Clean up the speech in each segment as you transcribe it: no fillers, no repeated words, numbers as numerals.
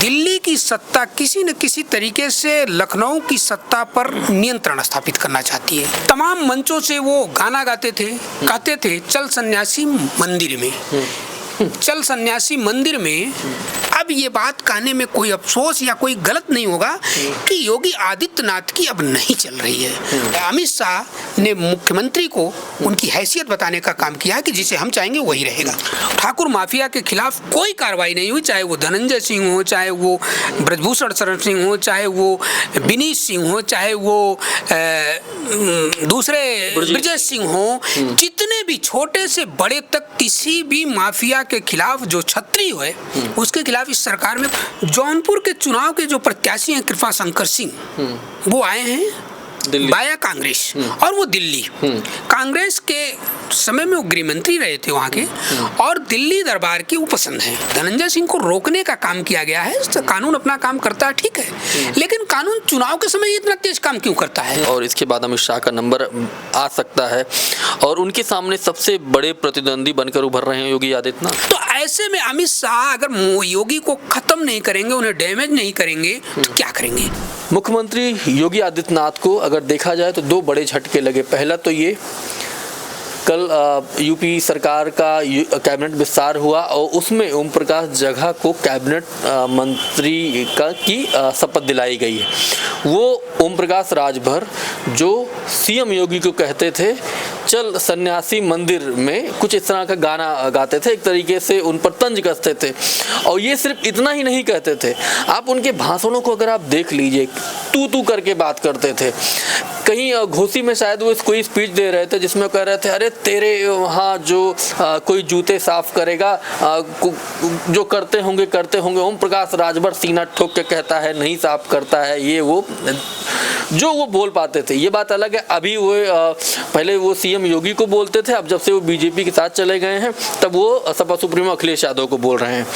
दिल्ली की सत्ता किसी न किसी तरीके से लखनऊ की सत्ता पर नियंत्रण स्थापित करना चाहती है। तमाम मंचों से वो गाना गाते थे, कहते थे चल सन्यासी मंदिर में, चल सन्यासी मंदिर में। अब ये बात कहने में कोई अफसोस या कोई गलत नहीं होगा कि योगी आदित्यनाथ की अब नहीं चल रही है। अमित शाह ने मुख्यमंत्री को उनकी हैसियत बताने का काम किया है कि जिसे हम चाहेंगे वही रहेगा। ठाकुर माफिया के खिलाफ कोई कार्रवाई नहीं हुई, चाहे वो धनंजय सिंह हो, चाहे वो ब्रजभूषण शरण सिंह हो, चाहे वो विनीत सिंह हो, चाहे वो दूसरे ब्रजेश सिंह हो, जितने भी छोटे से बड़े तक किसी भी माफिया के खिलाफ जो छत्री है उसके खिलाफ इस सरकार में। जौनपुर के चुनाव के जो प्रत्याशी हैं कृपा शंकर सिंह, वो आए हैं बाया कांग्रेस और वो दिल्ली कांग्रेस के समय में वो गृह मंत्री रहे थे वहाँ के, और दिल्ली दरबार की वो पसंद है। धनंजय सिंह को रोकने का काम किया गया है, तो कानून अपना काम करता है, ठीक है, लेकिन कानून चुनाव के समय इतना तेज काम क्यों करता है? और इसके बाद अमित शाह का नंबर आ सकता है और उनके सामने सबसे बड़े प्रतिद्वंदी बनकर उभर रहे हैं योगी आदित्यनाथ। तो ऐसे में अमित शाह अगर योगी को खत्म नहीं करेंगे, उन्हें डैमेज नहीं करेंगे, तो क्या करेंगे? मुख्यमंत्री योगी आदित्यनाथ को अगर देखा जाए तो दो बड़े झटके लगे। पहला तो ये, कल यूपी सरकार का कैबिनेट विस्तार हुआ और उसमें ओम प्रकाश जगह को कैबिनेट मंत्री की शपथ दिलाई गई है। वो ओम प्रकाश राजभर जो सीएम योगी को कहते थे चल सन्यासी मंदिर में, कुछ इस तरह का गाना गाते थे, एक तरीके से उन पर तंज कसते थे। और ये सिर्फ इतना ही नहीं कहते थे, आप उनके भाषणों को अगर आप देख लीजिए, तू करके बात करते थे। कहीं घोसी में शायद वो कोई स्पीच दे रहे थे जिसमें कह रहे थे अरे तेरे वहाँ जो कोई जूते साफ करेगा, जो करते होंगे। ओम प्रकाश राजभर सीना ठोक के कहता है नहीं साफ करता है, ये वो जो वो बोल पाते थे। ये बात अलग है, अभी वो पहले वो सीएम योगी को बोलते थे, अब जब से वो बीजेपी के साथ चले गए हैं तब वो सपा सुप्रीमो अखिलेश यादव को बोल रहे हैं।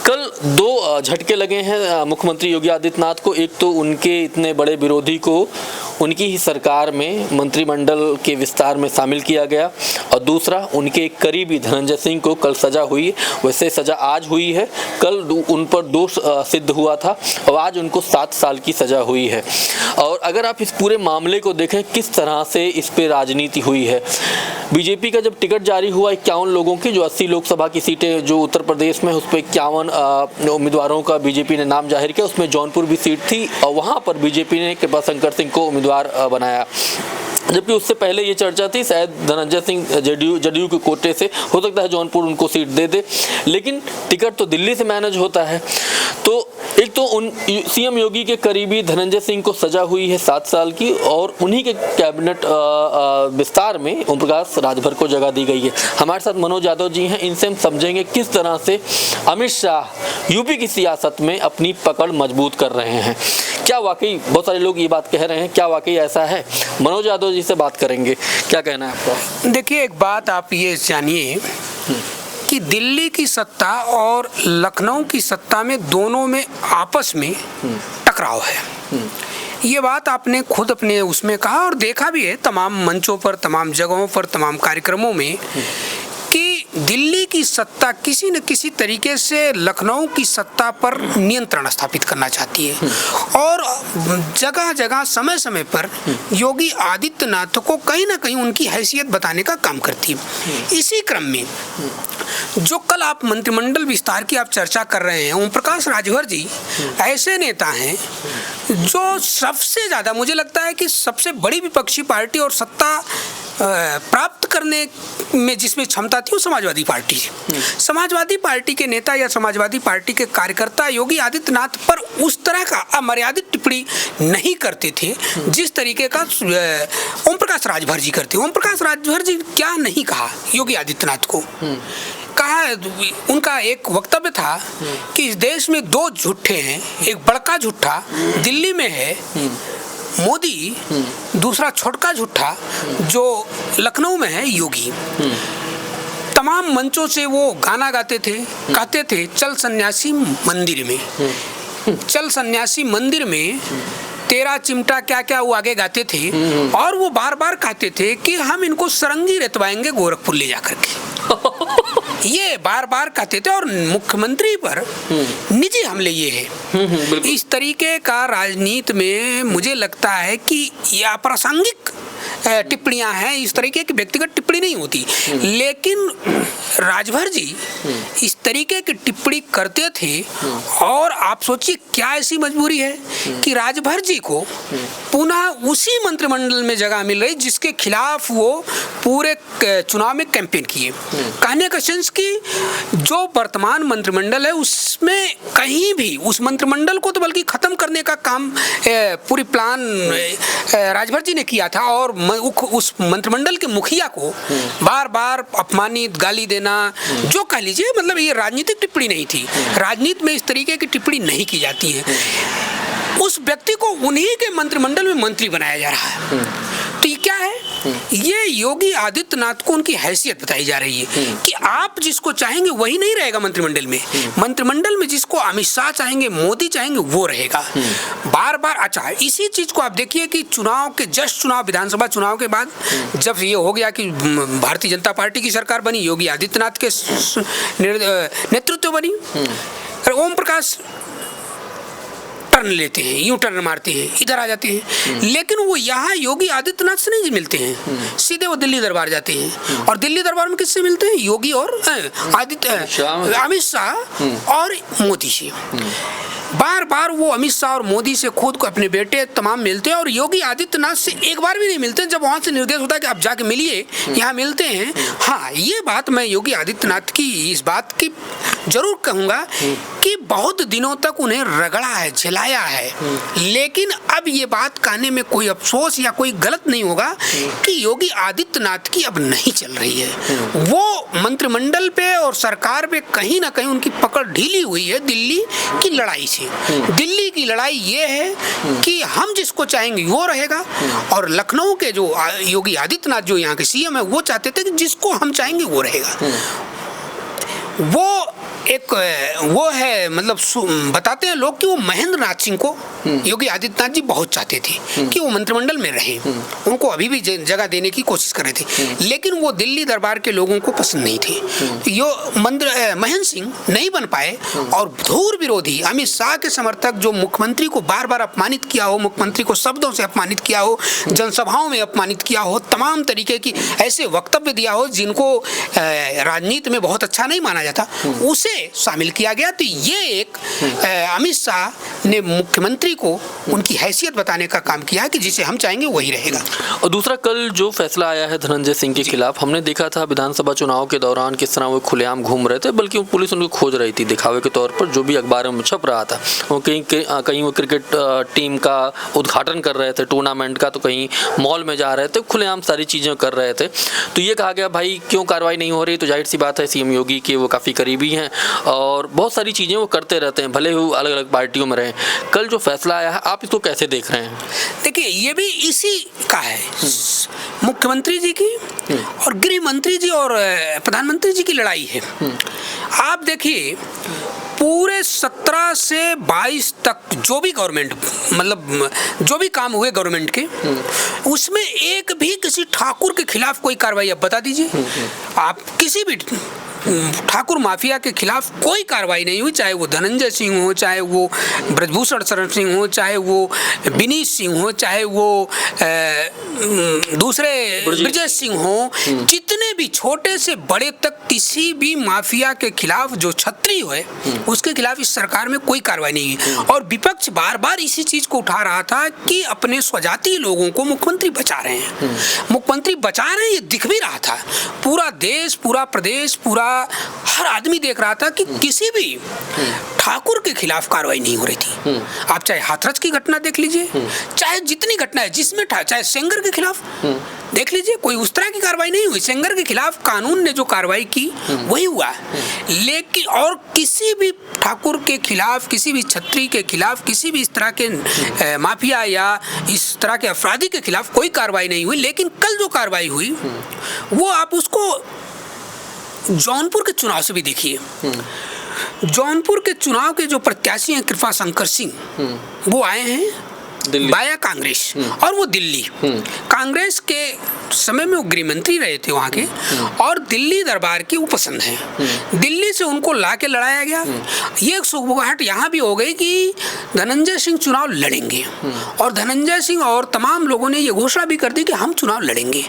कल दो झटके लगे हैं मुख्यमंत्री योगी आदित्यनाथ को। एक तो उनके इतने बड़े विरोधी को उनकी ही सरकार में मंत्रिमंडल के विस्तार में शामिल किया गया, और दूसरा उनके एक करीबी धनंजय सिंह को कल सजा हुई। वैसे सजा आज हुई है, कल उन पर दोष सिद्ध हुआ था और आज उनको 7 साल की सजा हुई है। और अगर आप इस पूरे मामले को देखें किस तरह से इस पे राजनीति हुई है, बीजेपी का जब टिकट जारी हुआ 51 लोगों की, जो 80 लोकसभा की सीटें जो उत्तर प्रदेश में, उस पर 51 उम्मीदवारों का बीजेपी ने नाम जाहिर किया। उसमें जौनपुर भी सीट थी और वहाँ पर बीजेपी ने कृपा शंकर सिंह को उम्मीदवार बनाया। जबकि उससे पहले ये चर्चा थी शायद धनंजय सिंह जदयू के कोटे से, हो सकता है जौनपुर उनको सीट दे दे, लेकिन टिकट तो दिल्ली से मैनेज होता है। तो एक तो उन सीएम योगी के करीबी धनंजय सिंह को सजा हुई है 7 साल की, और उन्हीं के कैबिनेट विस्तार में ओम प्रकाश राजभर को जगह दी गई है। हमारे साथ मनोज यादव जी हैं, इनसे हम समझेंगे किस तरह से अमित शाह यूपी की सियासत में अपनी पकड़ मजबूत कर रहे हैं। क्या वाकई, बहुत सारे लोग ये बात कह रहे हैं, क्या वाकई ऐसा है? मनोज यादव जी से बात करेंगे, क्या कहना है आपका? देखिए, एक बात आप ये जानिए कि दिल्ली की सत्ता और लखनऊ की सत्ता में दोनों में आपस में टकराव है। ये बात आपने खुद अपने उसमें कहा और देखा भी है तमाम मंचों पर, तमाम जगहों पर, तमाम कार्यक्रमों में, कि दिल्ली की सत्ता किसी न किसी तरीके से लखनऊ की सत्ता पर नियंत्रण स्थापित करना चाहती है और जगह जगह समय समय पर योगी आदित्यनाथ को कहीं ना कहीं उनकी हैसियत बताने का काम करती है। इसी क्रम में जो कल आप मंत्रिमंडल विस्तार की आप चर्चा कर रहे हैं, ओम प्रकाश राजभर जी ऐसे नेता हैं जो सबसे ज़्यादा, मुझे लगता है कि सबसे बड़ी विपक्षी पार्टी और सत्ता प्राप्त करने में जिसमें क्षमता थी वो समाजवादी पार्टी है। समाजवादी पार्टी के नेता या समाजवादी पार्टी के कार्यकर्ता योगी आदित्यनाथ पर उस तरह का अमर्यादित टिप्पणी नहीं करते थे जिस तरीके का ओम प्रकाश राजभर जी करते। ओम प्रकाश राजभर जी क्या नहीं कहा योगी आदित्यनाथ को, कहा, उनका एक वक्तव्य था कि इस देश में 2 झूठे हैं, एक बड़का झूठा दिल्ली में है मोदी, दूसरा छोटका झूठा जो लखनऊ में है योगी। तमाम मंचों से वो गाना गाते थे, कहते थे चल सन्यासी मंदिर में, चल सन्यासी मंदिर में, तेरा चिमटा क्या क्या वो आगे गाते थे, और वो बार बार कहते थे कि हम इनको सरंगी रेतवाएंगे गोरखपुर ले जाकर के। ये बार बार कहते थे और मुख्यमंत्री पर निजी हमले ये है। इस तरीके का राजनीति में मुझे लगता है कि ये अप्रासंगिक टिप्पणियां हैं, इस तरीके की व्यक्तिगत टिप्पणी नहीं होती। लेकिन राजभर जी इस तरीके की टिप्पणी करते थे और आप सोचिए क्या ऐसी मजबूरी है कि राजभर जी को पुनः उसी मंत्रिमंडल में जगह मिल रही जिसके खिलाफ वो पूरे चुनाव में कैंपेन किए। कहने का सेंस कि जो वर्तमान मंत्रिमंडल है उसमें कहीं भी उस मंत्रिमंडल को तो बल्कि खत्म करने का काम पूरी प्लान राजभर जी ने किया था और उस मंत्रिमंडल के मुखिया को बार बार अपमानित, गाली देना, जो कह लीजिए, मतलब ये राजनीतिक टिप्पणी नहीं थी। राजनीति में इस तरीके की टिप्पणी नहीं की जाती है। उस व्यक्ति को उन्हीं के मंत्रिमंडल में मंत्री बनाया जा रहा है। तो ये क्या है? ये योगी आदित्यनाथ को उनकी हैसियत बताई जा रही है कि आप जिसको चाहेंगे वही नहीं रहेगा मंत्रिमंडल में। मंत्रिमंडल में जिसको अमित शाह चाहेंगे, मोदी चाहेंगे, वो रहेगा। बार बार अच्छा, इसी चीज को आप देखिए कि चुनाव के जस्ट चुनाव, विधानसभा चुनाव के बाद जब ये हो गया कि भारतीय जनता पार्टी की सरकार बनी, योगी आदित्यनाथ के नेतृत्व बनी, ओम प्रकाश टर्न लेते हैं, यूं टर्न मारते हैं, इधर आ जाते हैं। लेकिन वो यहाँ योगी आदित्यनाथ से नहीं मिलते हैं, सीधे वो दिल्ली दरबार जाते हैं। और दिल्ली दरबार में किससे मिलते हैं? योगी और अमित शाह और मोदी से। बार बार वो अमित शाह और मोदी से खुद को अपने बेटे तमाम मिलते हैं और योगी आदित्यनाथ से एक बार भी नहीं मिलते। जब वहाँ से निर्देश होता है कि आप जाके मिलिए, यहाँ मिलते हैं। हाँ, ये बात मैं योगी आदित्यनाथ की इस बात की जरूर कहूँगा कि बहुत दिनों तक उन्हें रगड़ा है, झिलाया है, लेकिन अब ये बात कहने में कोई अफसोस या कोई गलत नहीं होगा कि योगी आदित्यनाथ की अब नहीं चल रही है। वो मंत्रिमंडल पे और सरकार पे कहीं ना कहीं उनकी पकड़ ढीली हुई है दिल्ली की लड़ाई से। दिल्ली की लड़ाई ये है कि हम जिसको चाहेंगे वो रहेगा, और लखनऊ के जो योगी आदित्यनाथ जो यहाँ के सीएम है वो चाहते थे कि जिसको हम चाहेंगे वो रहेगा। वो है, मतलब बताते हैं लोग कि वो महेंद्र नाथ सिंह को योगी आदित्यनाथ जी बहुत चाहते थे कि वो मंत्रिमंडल में रहें, उनको अभी भी जगह देने की कोशिश कर रहे थे, लेकिन वो दिल्ली दरबार के लोगों को पसंद नहीं थे। महेंद्र सिंह नहीं बन पाए और धूर विरोधी अमित शाह के समर्थक जो मुख्यमंत्री को बार बार अपमानित किया हो, मुख्यमंत्री को शब्दों से अपमानित किया हो, जनसभाओं में अपमानित किया हो, तमाम तरीके की ऐसे वक्तव्य दिया हो जिनको राजनीति में बहुत अच्छा नहीं माना जाता, उसे शामिल किया गया। तो ये एक अमित शाह ने मुख्यमंत्री को उनकी हैसियत बताने का काम किया है कि जिसे हम चाहेंगे वही रहेगा। और दूसरा, कल जो फैसला आया है धनंजय सिंह के खिलाफ, हमने देखा था विधानसभा चुनाव के दौरान किस तरह वो खुलेआम घूम रहे थे, बल्कि पुलिस उनको खोज रही थी दिखावे के तौर पर। जो भी अखबारों में छप रहा था, वो कहीं वो क्रिकेट टीम का उद्घाटन कर रहे थे, टूर्नामेंट का, तो कहीं मॉल में जा रहे थे, खुलेआम सारी चीज़ें कर रहे थे। तो ये कहा गया भाई क्यों कार्रवाई नहीं हो रही? तो जाहिर सी बात है सीएम योगी के वो काफ़ी करीबी हैं और बहुत सारी चीज़ें वो करते रहते हैं, भले वो अलग अलग पार्टियों में रहें। कल जो फैसला आया है, आप इसको कैसे देख रहे हैं? देखिए, ये भी इसी का है, मुख्यमंत्री जी की और गृह मंत्री जी और प्रधानमंत्री जी की लड़ाई है। आप देखिए, पूरे 17 से 22 तक जो भी गवर्नमेंट, मतलब जो भी काम हुए गवर्नमेंट के, उसमें एक भी किसी ठाकुर के खिलाफ कोई कार्रवाई, आप बता दीजिए, आप किसी भी ठाकुर माफिया के खिलाफ कोई कार्रवाई नहीं हुई, चाहे वो धनंजय सिंह हो, चाहे वो ब्रजभूषण शरण सिंह हो, चाहे वो विनीत सिंह हो, चाहे वो दूसरे ब्रजेश सिंह हो, जितने भी छोटे से बड़े तक किसी भी माफिया के खिलाफ जो छत्री है उसके खिलाफ इस सरकार में कोई कार्रवाई नहीं है। और विपक्ष बार बार इसी चीज को उठा रहा था कि अपने स्वजातीय लोगों को मुख्यमंत्री बचा रहे हैं, मुख्यमंत्री बचा रहे हैं, ये दिख भी रहा था। पूरा देश, पूरा प्रदेश, पूरा हर आदमी देख रहा था कि किसी भी ठाकुर के खिलाफ कार्रवाई नहीं हो रही थी। आप चाहे हाथरस की घटना देख लीजिए, चाहे जितनी घटना है जिसमें चाहे सेंगर के खिलाफ देख लीजिए, कोई उस तरह की कार्रवाई नहीं हुई। सेंगर के खिलाफ कानून ने जो कार्रवाई की वही हुआ। लेकिन और किसी भी ठाकुर के खिलाफ, किसी भी छत्री के खिलाफ, किसी भी इस तरह के माफिया या इस तरह के अपराधी के खिलाफ कोई कार्रवाई नहीं हुई। लेकिन कल जो कार्रवाई हुई वो आप उसको जौनपुर के चुनाव से भी देखिए। जौनपुर के चुनाव के जो प्रत्याशी हैं कृपा शंकर सिंह, वो आए हैं बाया कांग्रेस, और वो दिल्ली। कांग्रेस के समय में वो गृह मंत्री रहे थे वहाँ के, और दिल्ली दरबार की वो पसंद है। दिल्ली से उनको ला के लड़ाया गया। ये एक सुगबुगाहट यहाँ भी हो गई कि धनंजय सिंह चुनाव लड़ेंगे, और धनंजय सिंह और तमाम लोगों ने ये घोषणा भी कर दी कि हम चुनाव लड़ेंगे।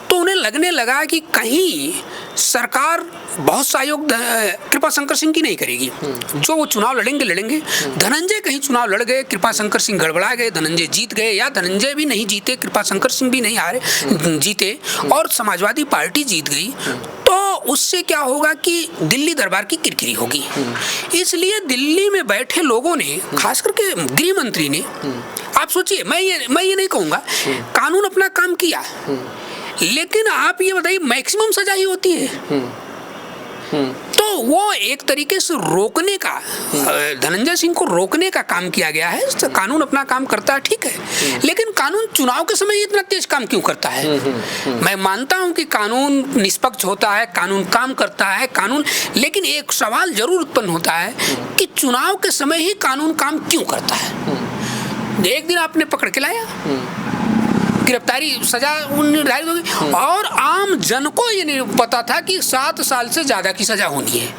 तो उन्हें लगने लगा कि कहीं सरकार बहुत सहयोग कृपाशंकर सिंह की नहीं करेगी, जो वो चुनाव लड़ेंगे। धनंजय कहीं चुनाव लड़ गए, कृपाशंकर सिंह गड़बड़ा गए, धनंजय जीत गए, या धनंजय भी नहीं जीते, कृपाशंकर सिंह भी नहीं जीते, और समाजवादी पार्टी जीत गई, तो उससे क्या होगा कि दिल्ली दरबार की किरकिरी होगी। इसलिए दिल्ली में बैठे लोगों ने, खास करके गृह मंत्री ने, आप सोचिए, मैं ये नहीं कहूँगा, कानून अपना काम किया, लेकिन आप ये बताइए मैक्सिमम सजा ही होती है। तो वो एक तरीके से रोकने का, धनंजय सिंह को रोकने का काम किया गया है। कानून अपना काम करता है, ठीक है, लेकिन कानून चुनाव के समय इतना तेज काम क्यों करता है? मैं मानता हूं कि कानून निष्पक्ष होता है, कानून काम करता है, कानून, लेकिन एक सवाल जरूर उत्पन्न होता है कि चुनाव के समय ही कानून काम क्यों करता है? एक दिन आपने पकड़ के लाया, गिरफ्तारी, सजा निर्धारित होगी, और आम जन को ये नहीं पता था कि 7 साल से ज्यादा की सजा होनी है।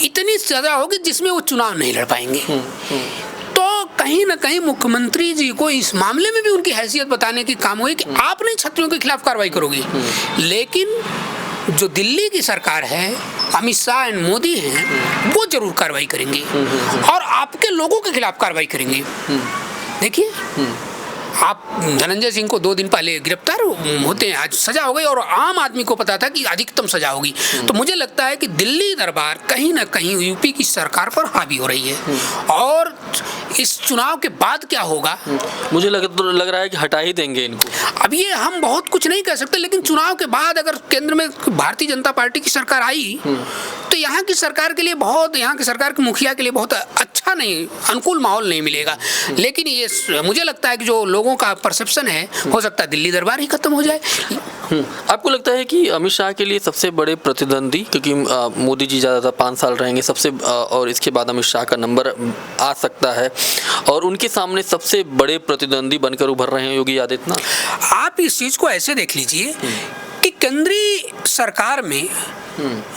इतनी सजा होगी जिसमें वो चुनाव नहीं लड़ पाएंगे। तो कहीं ना कहीं मुख्यमंत्री जी को इस मामले में भी उनकी हैसियत बताने की काम हुई कि आप नहीं छत्रियों के खिलाफ कार्रवाई करोगे, लेकिन जो दिल्ली की सरकार है, अमित शाह एंड मोदी हैं, वो जरूर कार्रवाई करेंगे, और आपके लोगों के खिलाफ कार्रवाई करेंगे। देखिए, आप धनंजय सिंह को 2 दिन पहले गिरफ्तार होते हैं, आज सजा हो गई, और आम आदमी को पता था कि अधिकतम सजा होगी। तो मुझे लगता है कि दिल्ली दरबार कहीं ना कहीं यूपी की सरकार पर हावी हो रही है, और इस चुनाव के बाद क्या होगा, मुझे लग रहा है कि हटा ही देंगे इनको। अब ये हम बहुत कुछ नहीं कह सकते, लेकिन चुनाव के बाद अगर केंद्र में भारतीय जनता पार्टी की सरकार आई, तो यहाँ की सरकार के लिए बहुत, यहाँ की सरकार के मुखिया के लिए बहुत अच्छा नहीं, अनुकूल माहौल नहीं मिलेगा। लेकिन ये मुझे लगता है कि जो लोगों का परसेप्शन है, हो सकता है दिल्ली दरबार ही खत्म हो जाए। आपको लगता है कि अमित शाह के लिए सबसे बड़े प्रतिद्वंदी, क्योंकि मोदी जी ज़्यादातर 5 साल रहेंगे सबसे, और इसके बाद अमित शाह का नंबर आ सकता है, और उनके सामने सबसे बड़े प्रतिद्वंदी बनकर उभर रहे हैं योगी आदित्यनाथ? आप इस चीज को ऐसे देख लीजिए कि केंद्रीय सरकार में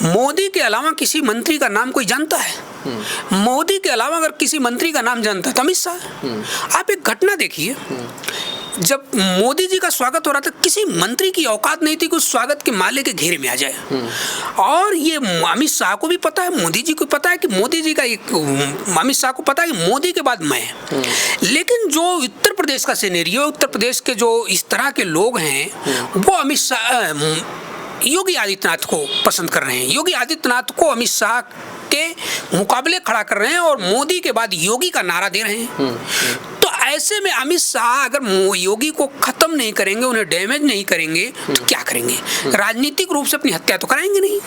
मोदी के अलावा किसी मंत्री का नाम कोई जानता है? मोदी के अलावा अगर किसी मंत्री का नाम जानता है तो अमित शाह। आप एक घटना देखिए, जब मोदी जी का स्वागत हो रहा था, किसी मंत्री की औकात नहीं थी कि उस स्वागत के माले के घेरे में आ जाए। और ये अमित शाह को भी पता है, मोदी जी को पता है कि मोदी जी का एक, अमित शाह को पता है कि मोदी के बाद मैं। लेकिन जो उत्तर प्रदेश का सिनेरियो, उत्तर प्रदेश के जो इस तरह के लोग हैं, वो अमित शाह, योगी आदित्यनाथ को पसंद कर रहे हैं, योगी आदित्यनाथ को अमित शाह के मुकाबले खड़ा कर रहे हैं, और मोदी के बाद योगी का नारा दे रहे हैं। तो ऐसे में अमित शाह अगर योगी को खत्म नहीं करेंगे, उन्हें डैमेज नहीं करेंगे, तो क्या करेंगे? राजनीतिक रूप से अपनी हत्या तो कराएंगे नहीं।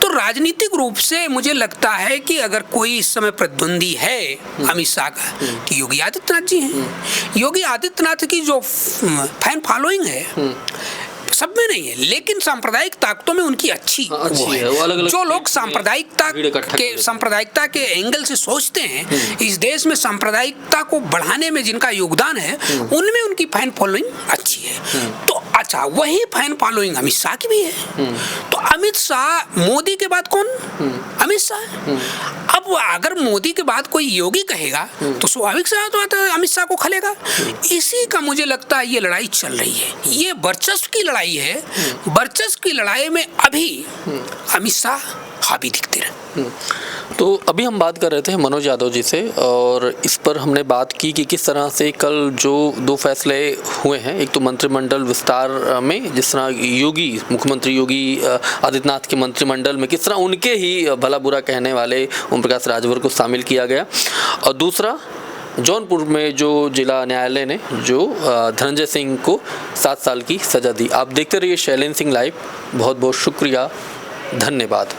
तो राजनीतिक रूप से मुझे लगता है कि अगर कोई इस समय प्रतिद्वंदी है अमित शाह का, तो योगी आदित्यनाथ जी हैं। योगी आदित्यनाथ की जो फैन फॉलोइंग है, सब में नहीं है, लेकिन सांप्रदायिक ताकतों में उनकी अच्छी वो है। वो अलग-अलग जो लोग सांप्रदायिकता के एंगल से सोचते हैं, इस देश में सांप्रदायिकता को बढ़ाने में जिनका योगदान है, उनमें उनकी फैन फॉलोइंग अच्छी है। तो अच्छा, वही फैन फॉलोइंग अमित शाह की भी है। तो अमित शाह, मोदी के बाद कौन? अमित शाह। अब अगर मोदी के बाद कोई योगी कहेगा, तो स्वाभाविक सा बात है अमित शाह को खलेगा। इसी का मुझे लगता है ये लड़ाई चल रही है, ये वर्चस्व की लड़ाई है। वर्चस्व की लड़ाई में अभी अमित शाह हावी दिखते रहे। तो अभी हम बात कर रहे थे मनोज यादव जी से, और इस पर हमने बात की कि किस तरह से कल जो 2 फैसले हुए हैं, एक तो मंत्रिमंडल विस्तार में, जिस तरह योगी, मुख्यमंत्री योगी आदित्यनाथ के मंत्रिमंडल में किस तरह उनके ही भला बुरा कहने वाले ओम प्रकाश राजभर को शामिल किया गया, और दूसरा जौनपुर में जो जिला न्यायालय ने जो धनंजय सिंह को 7 साल की सज़ा दी। आप देखते रहिए शैलेंद्र सिंह लाइव। बहुत बहुत शुक्रिया, धन्यवाद।